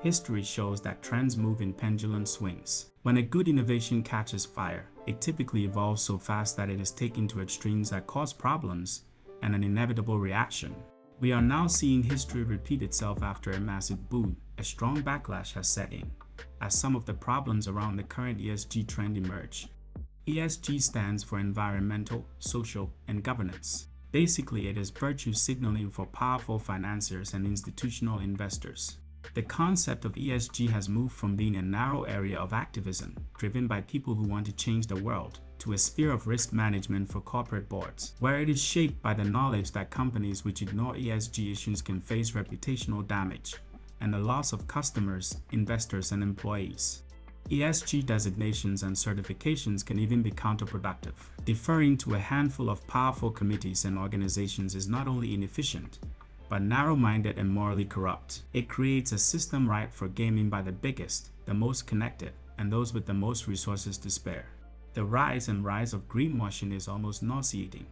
History shows that trends move in pendulum swings. When a good innovation catches fire, it typically evolves so fast that it is taken to extremes that cause problems and an inevitable reaction. We are now seeing history repeat itself after a massive boom. A strong backlash has set in, as some of the problems around the current ESG trend emerge. ESG stands for environmental, social, and governance. Basically, it is virtue signaling for powerful financiers and institutional investors. The concept of ESG has moved from being a narrow area of activism, driven by people who want to change the world, to a sphere of risk management for corporate boards, where it is shaped by the knowledge that companies which ignore ESG issues can face reputational damage and the loss of customers, investors, and employees. ESG designations and certifications can even be counterproductive. Deferring to a handful of powerful committees and organizations is not only inefficient, but narrow-minded and morally corrupt. It creates a system ripe for gaming by the biggest, the most connected, and those with the most resources to spare. The rise of greenwashing is almost nauseating.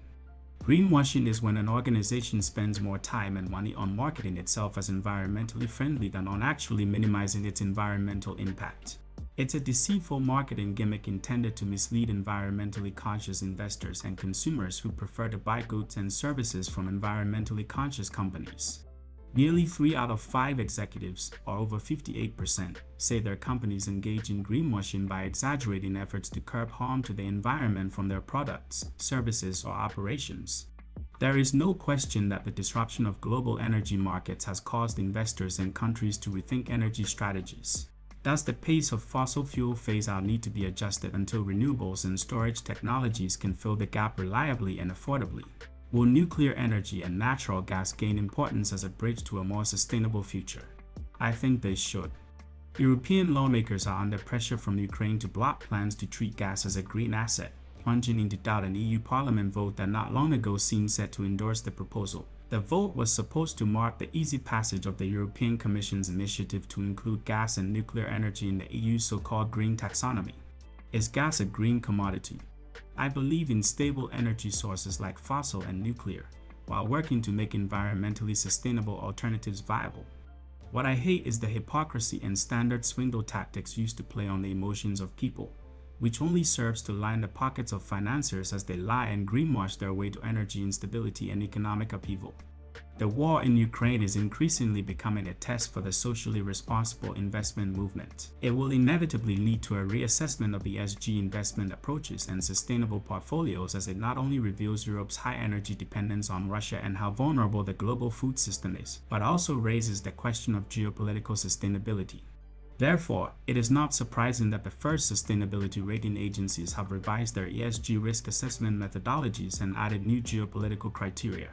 Greenwashing is when an organization spends more time and money on marketing itself as environmentally friendly than on actually minimizing its environmental impact. It's a deceitful marketing gimmick intended to mislead environmentally conscious investors and consumers who prefer to buy goods and services from environmentally conscious companies. Nearly 3 out of 5 executives, or over 58%, say their companies engage in greenwashing by exaggerating efforts to curb harm to the environment from their products, services, or operations. There is no question that the disruption of global energy markets has caused investors and countries to rethink energy strategies. Does the pace of fossil fuel phase-out need to be adjusted until renewables and storage technologies can fill the gap reliably and affordably? Will nuclear energy and natural gas gain importance as a bridge to a more sustainable future? I think they should. European lawmakers are under pressure from Ukraine to block plans to treat gas as a green asset, plunging into doubt an EU Parliament vote that not long ago seemed set to endorse the proposal. The vote was supposed to mark the easy passage of the European Commission's initiative to include gas and nuclear energy in the EU's so-called green taxonomy. Is gas a green commodity? I believe in stable energy sources like fossil and nuclear, while working to make environmentally sustainable alternatives viable. What I hate is the hypocrisy and standard swindle tactics used to play on the emotions of people, which only serves to line the pockets of financiers as they lie and greenwash their way to energy instability and economic upheaval. The war in Ukraine is increasingly becoming a test for the socially responsible investment movement. It will inevitably lead to a reassessment of ESG investment approaches and sustainable portfolios, as it not only reveals Europe's high energy dependence on Russia and how vulnerable the global food system is, but also raises the question of geopolitical sustainability. Therefore, it is not surprising that the first sustainability rating agencies have revised their ESG risk assessment methodologies and added new geopolitical criteria.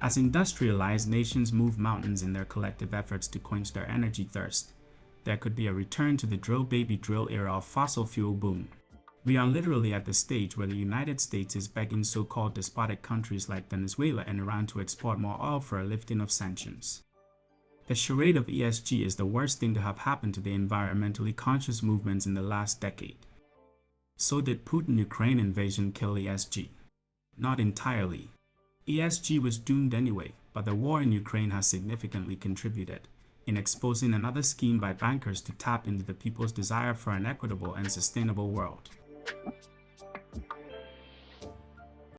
As industrialized nations move mountains in their collective efforts to quench their energy thirst, there could be a return to the drill baby drill era of fossil fuel boom. We are literally at the stage where the United States is begging so-called despotic countries like Venezuela and Iran to export more oil for a lifting of sanctions. The charade of ESG is the worst thing to have happened to the environmentally conscious movements in the last decade. So did Putin Ukraine invasion kill ESG? Not entirely. ESG was doomed anyway, but the war in Ukraine has significantly contributed in exposing another scheme by bankers to tap into the people's desire for an equitable and sustainable world.